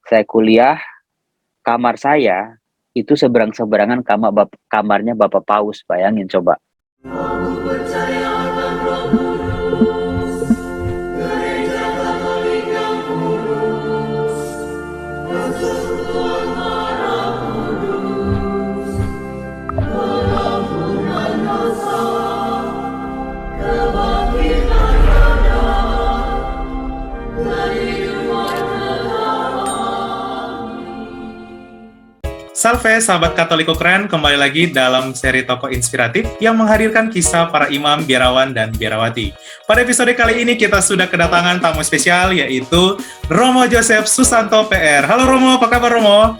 Saya kuliah, kamar saya itu seberang-seberangan kamarnya Bapak Paus, bayangin coba. Salve sahabat Katoliko keren, kembali lagi dalam seri tokoh inspiratif yang menghadirkan kisah para imam, biarawan, dan biarawati. Pada episode kali ini kita sudah kedatangan tamu spesial yaitu Romo Joseph Susanto PR. Halo Romo, apa kabar Romo?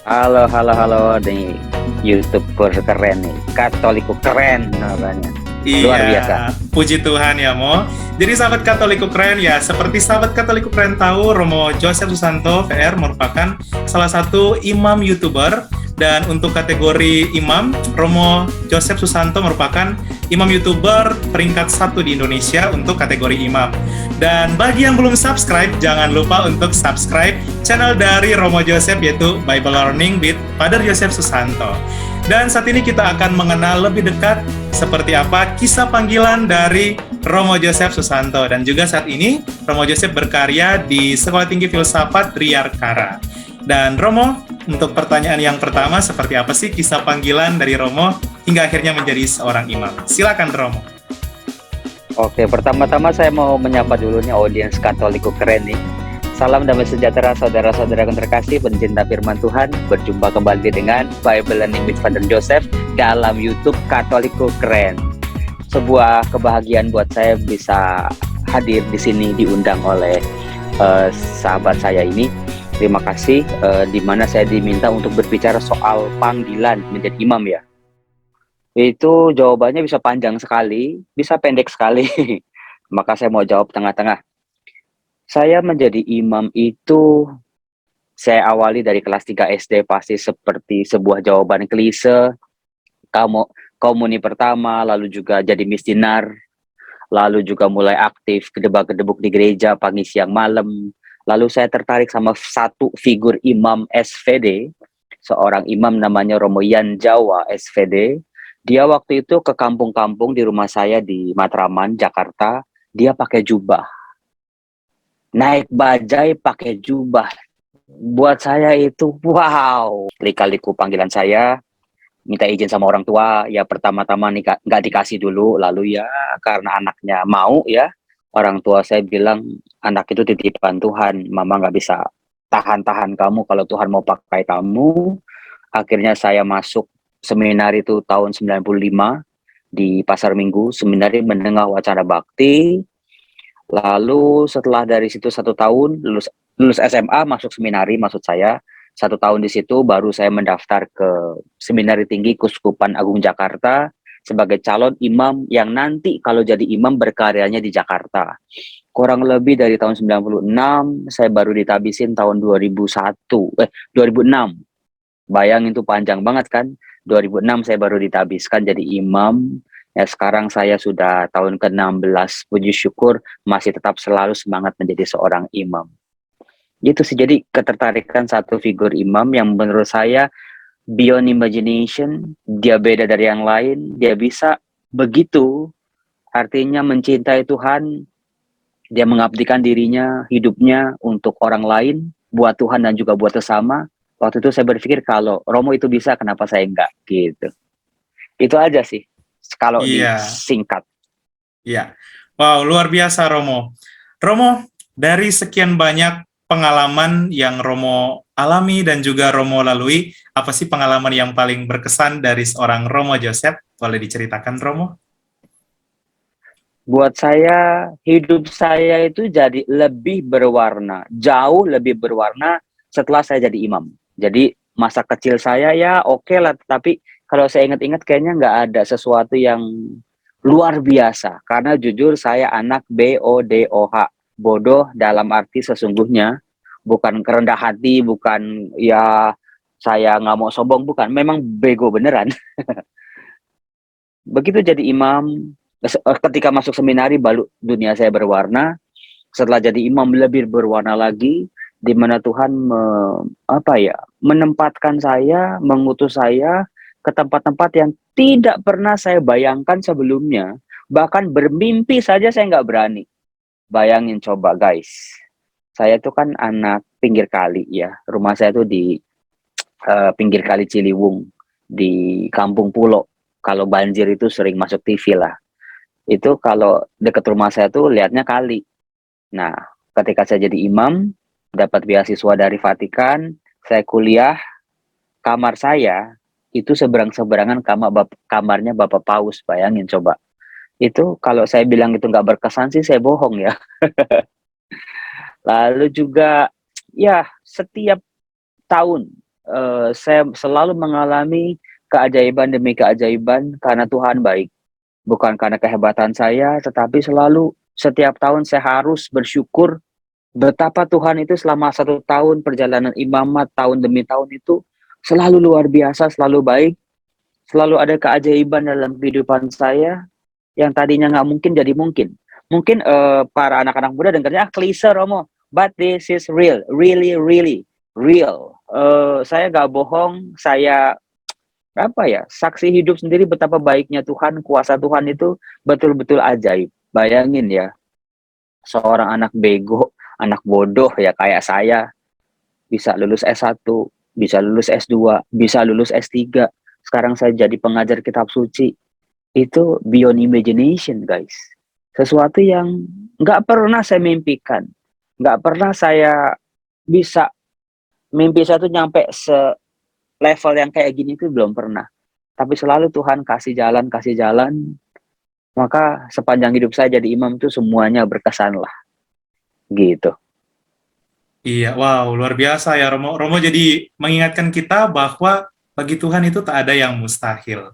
Halo, nih YouTuber keren nih, Katoliko keren namanya. Luar biasa. Puji Tuhan ya Mo. Jadi sahabat Katoliko keren ya, seperti sahabat Katoliko keren tahu, Romo Joseph Susanto PR merupakan salah satu imam YouTuber. Dan untuk kategori imam, Romo Joseph Susanto merupakan imam YouTuber peringkat 1 di Indonesia untuk kategori imam. Dan bagi yang belum subscribe, jangan lupa untuk subscribe channel dari Romo Joseph yaitu Bible Learning with Father Joseph Susanto. Dan saat ini kita akan mengenal lebih dekat seperti apa kisah panggilan dari Romo Joseph Susanto. Dan juga saat ini Romo Joseph berkarya di Sekolah Tinggi Filsafat Riyarkara. Dan Romo, untuk pertanyaan yang pertama, seperti apa sih kisah panggilan dari Romo hingga akhirnya menjadi seorang imam? Silakan Romo. Oke, pertama-tama saya mau menyapa dulu nih audiens Katoliko keren nih. Salam damai sejahtera saudara-saudara yang terkasih, pencinta firman Tuhan. Berjumpa kembali dengan Bible Learning with Father Joseph dalam YouTube Katoliko Keren. Sebuah kebahagiaan buat saya bisa hadir di sini diundang oleh sahabat saya ini. Terima kasih, di mana saya diminta untuk berbicara soal panggilan menjadi imam ya. Itu jawabannya bisa panjang sekali, bisa pendek sekali. Maka saya mau jawab tengah-tengah. Saya menjadi imam itu, saya awali dari kelas 3 SD, pasti seperti sebuah jawaban klise. Komuni pertama, lalu juga jadi misdinar, lalu juga mulai aktif gedebak-gedebuk di gereja pagi siang malam. Lalu saya tertarik sama satu figur imam SVD, seorang imam namanya Romo Yan Jawa SVD. Dia waktu itu ke kampung-kampung di rumah saya di Matraman, Jakarta. Dia pakai jubah. Naik bajai pakai jubah. Buat saya itu wow. Kali-kaliku panggilan saya, minta izin sama orang tua. Ya pertama-tama nggak dikasih dulu. Lalu ya karena anaknya mau ya. Orang tua saya bilang, anak itu titipan Tuhan. Mama nggak bisa tahan-tahan kamu kalau Tuhan mau pakai kamu. Akhirnya saya masuk seminar itu tahun 95 di Pasar Minggu. Seminari menengah wacana bakti. Lalu setelah dari situ 1 tahun lulus SMA, masuk seminari maksud saya. 1 tahun di situ baru saya mendaftar ke Seminari Tinggi Kuskupan Agung Jakarta sebagai calon imam yang nanti kalau jadi imam berkaryanya di Jakarta. Kurang lebih dari tahun 96 saya baru ditabisin tahun 2006. Bayangin itu panjang banget kan. 2006 saya baru ditabiskan jadi imam. Ya, sekarang saya sudah tahun ke-16, puji syukur masih tetap selalu semangat menjadi seorang imam. Itu sih, jadi ketertarikan satu figur imam yang menurut saya beyond imagination, dia beda dari yang lain, dia bisa begitu, artinya mencintai Tuhan, dia mengabdikan dirinya, hidupnya untuk orang lain, buat Tuhan dan juga buat sesama. Waktu itu saya berpikir kalau Romo itu bisa, kenapa saya enggak, gitu. Itu aja sih. Kalau disingkat. Iya. Wow, luar biasa Romo. Romo, dari sekian banyak pengalaman yang Romo alami dan juga Romo lalui, apa sih pengalaman yang paling berkesan dari seorang Romo Joseph? Boleh diceritakan Romo? Buat saya, hidup saya itu jadi lebih berwarna, jauh lebih berwarna setelah saya jadi imam. Jadi masa kecil saya ya oke lah, tapi kalau saya ingat-ingat kayaknya nggak ada sesuatu yang luar biasa. Karena jujur saya anak BODOH. Bodoh dalam arti sesungguhnya. Bukan kerendah hati, bukan ya saya nggak mau sombong, bukan. Memang bego beneran. Begitu jadi imam, ketika masuk seminari baru dunia saya berwarna. Setelah jadi imam lebih berwarna lagi. di mana Tuhan menempatkan saya, mengutus saya ke tempat-tempat yang tidak pernah saya bayangkan sebelumnya. Bahkan bermimpi saja saya nggak berani. Bayangin coba guys, saya tuh kan anak pinggir kali ya. Rumah saya tuh di pinggir kali Ciliwung, di Kampung Pulo. Kalau banjir itu sering masuk TV lah. Itu kalau dekat rumah saya tuh lihatnya kali. Nah, ketika saya jadi imam, dapat beasiswa dari Vatikan, saya kuliah, kamar saya itu seberang-seberangan kamarnya Bapak Paus, bayangin coba. Itu kalau saya bilang itu nggak berkesan sih saya bohong ya. Lalu juga ya setiap tahun saya selalu mengalami keajaiban demi keajaiban karena Tuhan baik. Bukan karena kehebatan saya, tetapi selalu setiap tahun saya harus bersyukur betapa Tuhan itu selama 1 tahun perjalanan imamat tahun demi tahun itu selalu luar biasa, selalu baik, selalu ada keajaiban dalam kehidupan saya yang tadinya nggak mungkin jadi mungkin. Mungkin para anak-anak muda dengarnya klise Romo, but this is real, really, really real. Saya nggak bohong, saya saksi hidup sendiri betapa baiknya Tuhan, kuasa Tuhan itu betul-betul ajaib. Bayangin ya, seorang anak bego, anak bodoh ya kayak saya bisa lulus S1, bisa lulus S2, bisa lulus S3. Sekarang saya jadi pengajar kitab suci. Itu beyond imagination, guys. Sesuatu yang nggak pernah saya mimpikan. Nggak pernah saya bisa, mimpi saya tuh nyampe level yang kayak gini itu belum pernah. Tapi selalu Tuhan kasih jalan. Maka sepanjang hidup saya jadi imam itu semuanya berkesan lah. Gitu. Iya, wow, luar biasa ya Romo. Romo jadi mengingatkan kita bahwa bagi Tuhan itu tak ada yang mustahil.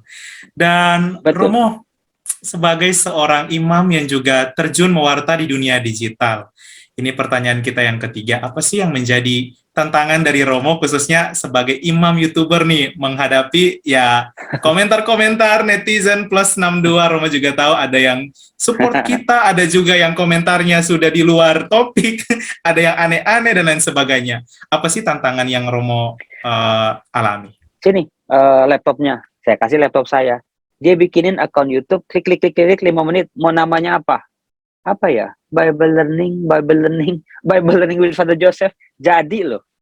Dan Betul. Romo, sebagai seorang imam yang juga terjun mewarta di dunia digital, ini pertanyaan kita yang ketiga, apa sih yang menjadi tantangan dari Romo khususnya sebagai imam YouTuber nih menghadapi ya komentar-komentar netizen plus 62. Romo juga tahu ada yang support kita, ada juga yang komentarnya sudah di luar topik, ada yang aneh-aneh dan lain sebagainya. Apa sih tantangan yang Romo alami? Sini laptopnya, saya kasih laptop saya. Dia bikinin akun YouTube, klik 5 menit, mau namanya apa? Apa ya? Bible Learning with Father Joseph. Jadi loh.